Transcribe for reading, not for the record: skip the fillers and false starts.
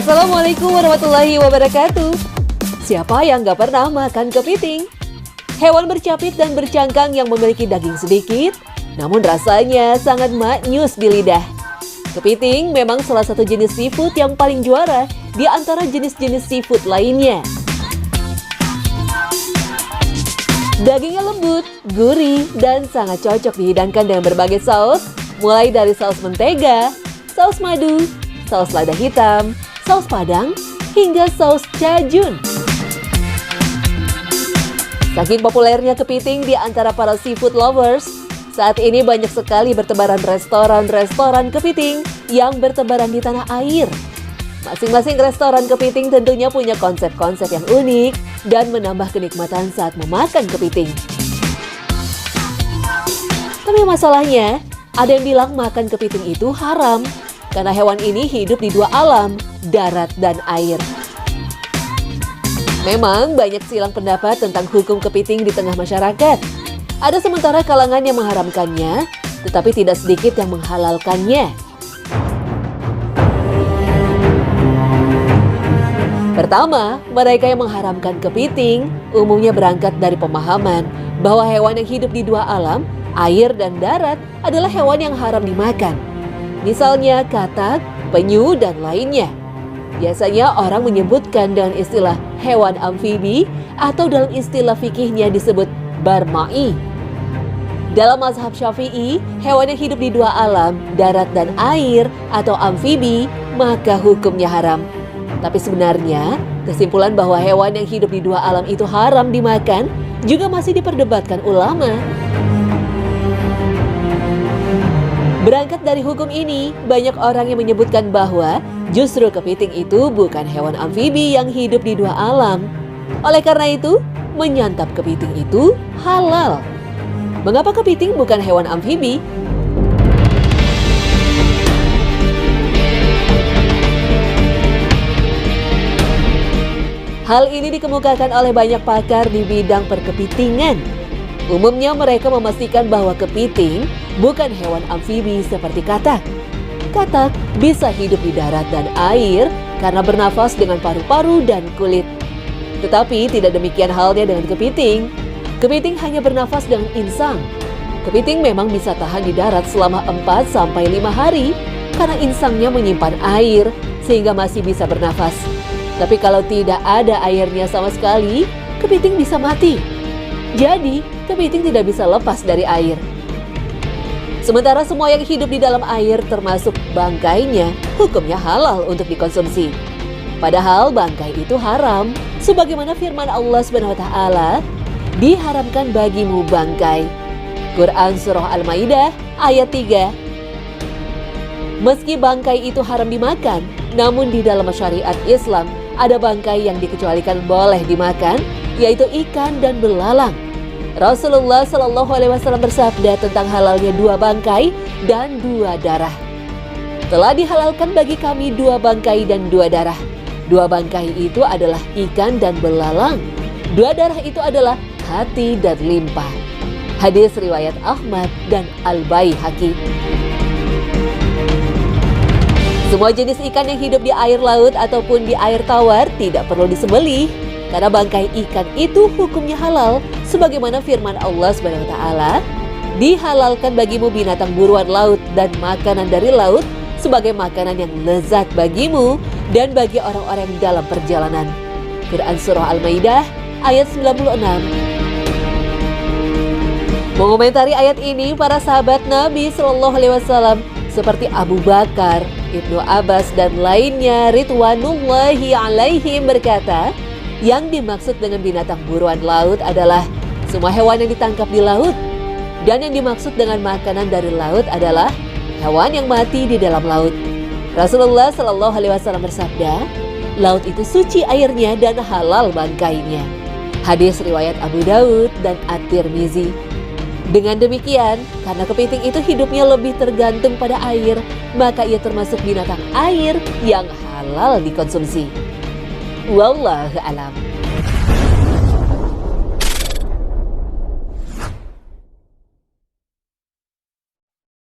Assalamualaikum warahmatullahi wabarakatuh. Siapa yang gak pernah makan kepiting? Hewan bercapit dan bercangkang yang memiliki daging sedikit, namun rasanya sangat maknyus di lidah. Kepiting memang salah satu jenis seafood yang paling juara di antara jenis-jenis seafood lainnya. Dagingnya lembut, gurih, dan sangat cocok dihidangkan dengan berbagai saus, mulai dari saus mentega, saus madu, saus lada hitam, saus padang, hingga saus cajun. Saking populernya kepiting di antara para seafood lovers, saat ini banyak sekali bertebaran restoran-restoran kepiting yang bertebaran di tanah air. Masing-masing restoran kepiting tentunya punya konsep-konsep yang unik dan menambah kenikmatan saat memakan kepiting. Tapi masalahnya, ada yang bilang makan kepiting itu haram karena hewan ini hidup di dua alam, darat dan air. Memang banyak silang pendapat tentang hukum kepiting di tengah masyarakat. Ada sementara kalangan yang mengharamkannya, tetapi tidak sedikit yang menghalalkannya. Pertama, mereka yang mengharamkan kepiting umumnya berangkat dari pemahaman bahwa hewan yang hidup di dua alam, air dan darat, adalah hewan yang haram dimakan. Misalnya katak, penyu, dan lainnya. Biasanya orang menyebutkan dengan istilah hewan amfibi atau dalam istilah fikihnya disebut barma'i. Dalam mazhab Syafi'i, hewan yang hidup di dua alam, darat dan air atau amfibi, maka hukumnya haram. Tapi sebenarnya, kesimpulan bahwa hewan yang hidup di dua alam itu haram dimakan juga masih diperdebatkan ulama. Berangkat dari hukum ini, banyak orang yang menyebutkan bahwa justru kepiting itu bukan hewan amfibi yang hidup di dua alam. Oleh karena itu, menyantap kepiting itu halal. Mengapa kepiting bukan hewan amfibi? Hal ini dikemukakan oleh banyak pakar di bidang perkepitingan. Umumnya mereka memastikan bahwa kepiting bukan hewan amfibi seperti katak. Katak bisa hidup di darat dan air karena bernafas dengan paru-paru dan kulit. Tetapi tidak demikian halnya dengan kepiting. Kepiting hanya bernafas dengan insang. Kepiting memang bisa tahan di darat selama 4-5 hari karena insangnya menyimpan air sehingga masih bisa bernafas. Tapi kalau tidak ada airnya sama sekali, kepiting bisa mati. Jadi, kepiting tidak bisa lepas dari air. Sementara semua yang hidup di dalam air termasuk bangkainya, hukumnya halal untuk dikonsumsi. Padahal bangkai itu haram, sebagaimana firman Allah SWT, diharamkan bagimu bangkai. Quran Surah Al-Maidah ayat 3. Meski bangkai itu haram dimakan, namun di dalam syariat Islam ada bangkai yang dikecualikan boleh dimakan, yaitu ikan dan belalang. Rasulullah Shallallahu Alaihi Wasallam bersabda tentang halalnya 2 bangkai dan 2 darah. Telah dihalalkan bagi kami 2 bangkai dan 2 darah. 2 bangkai itu adalah ikan dan belalang. 2 darah itu adalah hati dan limpa. Hadis riwayat Ahmad dan Al-Baihaqi. Semua jenis ikan yang hidup di air laut ataupun di air tawar tidak perlu disembelih karena bangkai ikan itu hukumnya halal sebagaimana firman Allah SWT, dihalalkan bagimu binatang buruan laut dan makanan dari laut sebagai makanan yang lezat bagimu dan bagi orang-orang dalam perjalanan. Quran Surah Al-Maidah ayat 96. Mengomentari ayat ini, para sahabat Nabi Shallallahu Alaihi Wasallam seperti Abu Bakar, Ibnu Abbas, dan lainnya ridwanullahi alaihim berkata, yang dimaksud dengan binatang buruan laut adalah semua hewan yang ditangkap di laut. Dan yang dimaksud dengan makanan dari laut adalah hewan yang mati di dalam laut. Rasulullah Shallallahu Alaihi Wasallam bersabda, laut itu suci airnya dan halal bangkainya. Hadis riwayat Abu Daud dan At-Tirmizi. Dengan demikian, karena kepiting itu hidupnya lebih tergantung pada air, maka ia termasuk binatang air yang halal dikonsumsi. Wallahu a'lam.